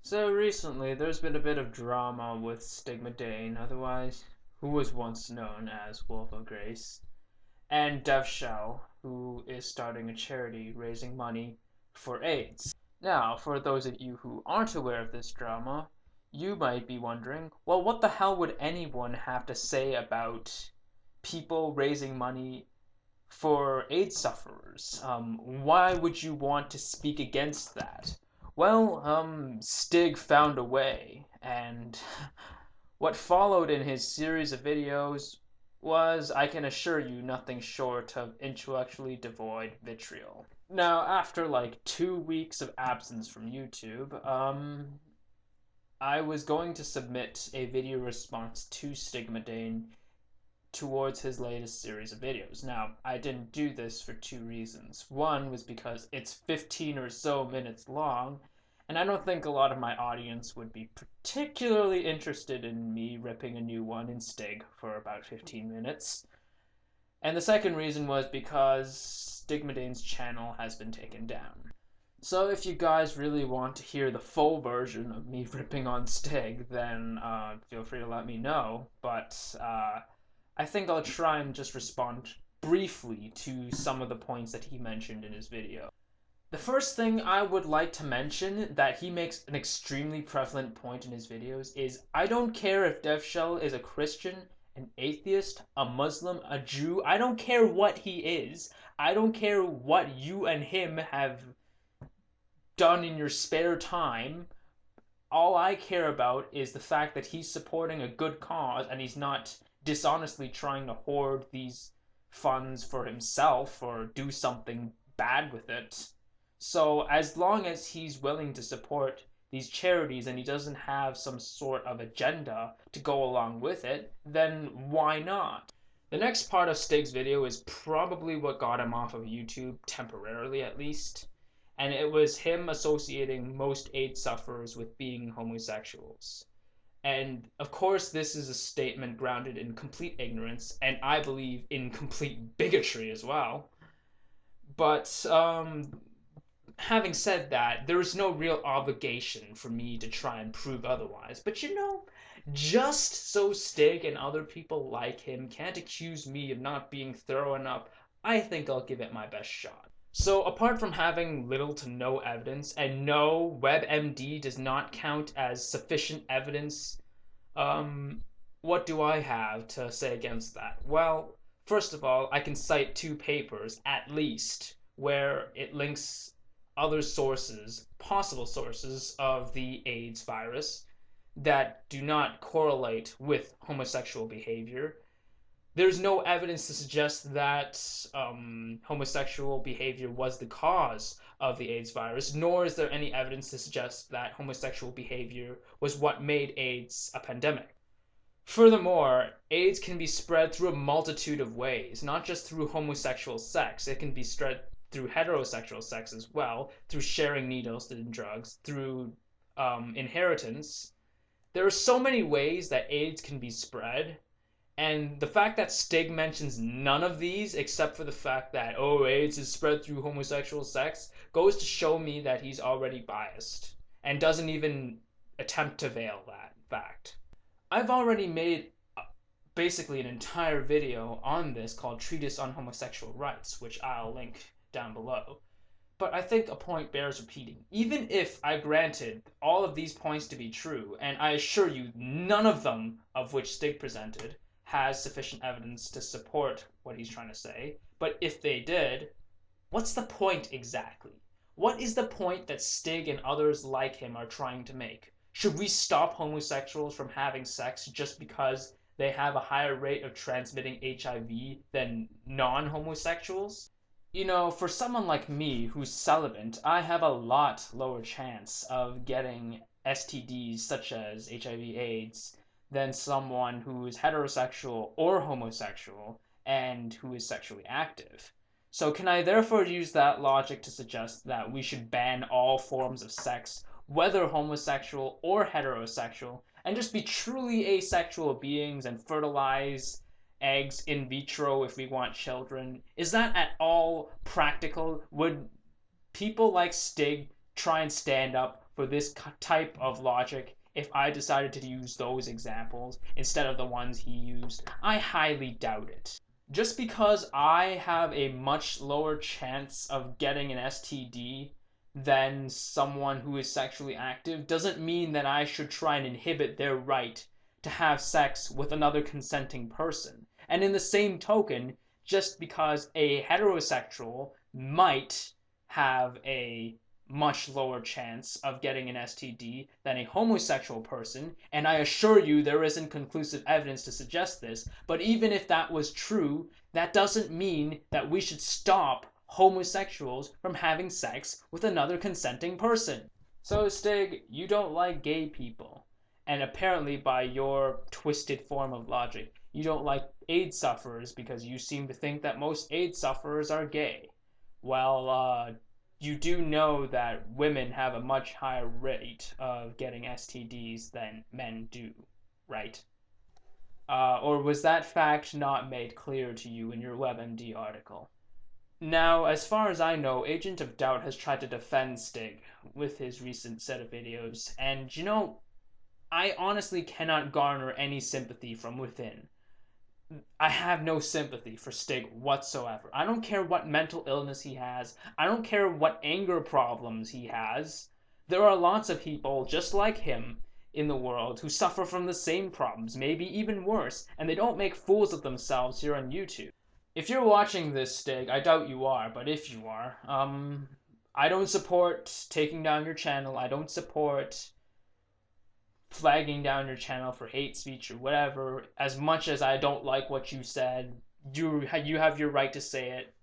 So recently, there's been a bit of drama with Stigmadeign, otherwise, who was once known as WolfofGrace, and DevShell, who is starting a charity raising money for AIDS. Now, for those of you who aren't aware of this drama, you might be wondering, well, what the hell would anyone have to say about people raising money for AIDS sufferers? Why would you want to speak against that? Well, Stig found a way, and what followed in his series of videos was, I can assure you, nothing short of intellectually devoid vitriol. Now, after like 2 weeks of absence from YouTube, I was going to submit a video response to Stigmadeign towards his latest series of videos. Now, I didn't do this for two reasons. One was because it's 15 or so minutes long, and I don't think a lot of my audience would be particularly interested in me ripping a new one in Stig for about 15 minutes. And the second reason was because Stigmadeign's channel has been taken down. So if you guys really want to hear the full version of me ripping on Stig, then feel free to let me know. But I think I'll try and just respond briefly to some of the points that he mentioned in his video. The first thing I would like to mention that he makes an extremely prevalent point in his videos is, I don't care if DevShell is a Christian, an atheist, a Muslim, a Jew, I don't care what he is. I don't care what you and him have done in your spare time. All I care about is the fact that he's supporting a good cause and he's not dishonestly trying to hoard these funds for himself or do something bad with it. So as long as he's willing to support these charities and he doesn't have some sort of agenda to go along with it, then why not? The next part of Stig's video is probably what got him off of YouTube, temporarily at least, and it was him associating most AIDS sufferers with being homosexuals. And of course, this is a statement grounded in complete ignorance, and I believe in complete bigotry as well. But having said that, there is no real obligation for me to try and prove otherwise. But you know, just so Stig and other people like him can't accuse me of not being thorough enough, I think I'll give it my best shot. So apart from having little to no evidence, and no, WebMD does not count as sufficient evidence, what do I have to say against that? Well, first of all, I can cite two papers, at least, where it links other sources, possible sources of the AIDS virus that do not correlate with homosexual behavior. There's no evidence to suggest that homosexual behavior was the cause of the AIDS virus, nor is there any evidence to suggest that homosexual behavior was what made AIDS a pandemic. Furthermore, AIDS can be spread through a multitude of ways, not just through homosexual sex. It can be spread through heterosexual sex as well, through sharing needles and drugs, through inheritance. There are so many ways that AIDS can be spread. And the fact that Stig mentions none of these, except for the fact that, oh, AIDS is spread through homosexual sex, goes to show me that he's already biased and doesn't even attempt to veil that fact. I've already made basically an entire video on this called Treatise on Homosexual Rights, which I'll link down below. But I think a point bears repeating. Even if I granted all of these points to be true, and I assure you none of them of which Stig presented has sufficient evidence to support what he's trying to say, but if they did, what's the point exactly? What is the point that Stig and others like him are trying to make? Should we stop homosexuals from having sex just because they have a higher rate of transmitting HIV than non-homosexuals? You know, for someone like me who's celibate, I have a lot lower chance of getting STDs such as HIV/AIDS than someone who is heterosexual or homosexual and who is sexually active. So can I therefore use that logic to suggest that we should ban all forms of sex, whether homosexual or heterosexual, and just be truly asexual beings and fertilize eggs in vitro if we want children? Is that at all practical? Would people like Stig try and stand up for this type of logic if I decided to use those examples instead of the ones he used? I highly doubt it. Just because I have a much lower chance of getting an STD than someone who is sexually active doesn't mean that I should try and inhibit their right to have sex with another consenting person. And in the same token, just because a heterosexual might have a much lower chance of getting an STD than a homosexual person, and I assure you there isn't conclusive evidence to suggest this, but even if that was true, that doesn't mean that we should stop homosexuals from having sex with another consenting person. So Stig, you don't like gay people, and apparently by your twisted form of logic, you don't like AIDS sufferers because you seem to think that most AIDS sufferers are gay. Well, you do know that women have a much higher rate of getting STDs than men do, right? Or was that fact not made clear to you in your WebMD article? Now, as far as I know, Agent of Doubt has tried to defend Stig with his recent set of videos, and you know, I honestly cannot garner any sympathy from within. I have no sympathy for Stig whatsoever. I don't care what mental illness he has. I don't care what anger problems he has. There are lots of people just like him in the world who suffer from the same problems, maybe even worse, and they don't make fools of themselves here on YouTube. If you're watching this, Stig, I doubt you are, but if you are, I don't support taking down your channel. I don't support flagging down your channel for hate speech or whatever. As much as I don't like what you said, you have your right to say it.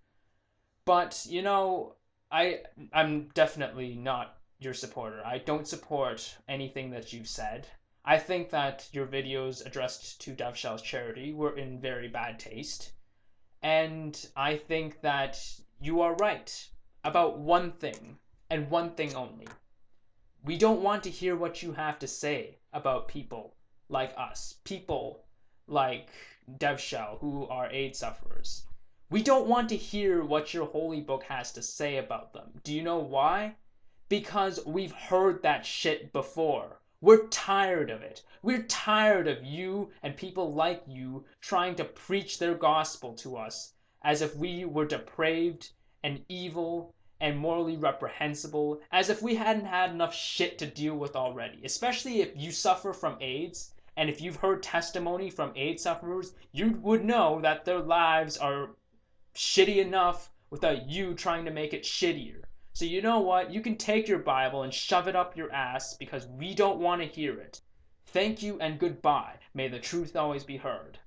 But you know, I'm definitely not your supporter. I don't support anything that you've said. I think that your videos addressed to DevShell's charity were in very bad taste. And I think that you are right about one thing, and one thing only. We don't want to hear what you have to say about people like us, people like DevShell who are AIDS sufferers. We don't want to hear what your holy book has to say about them. Do you know why? Because we've heard that shit before. We're tired of it. We're tired of you and people like you trying to preach their gospel to us as if we were depraved and evil and morally reprehensible, as if we hadn't had enough shit to deal with already. Especially if you suffer from AIDS, and if you've heard testimony from AIDS sufferers, you would know that their lives are shitty enough without you trying to make it shittier. So you know what? You can take your Bible and shove it up your ass because we don't want to hear it. Thank you and goodbye. May the truth always be heard.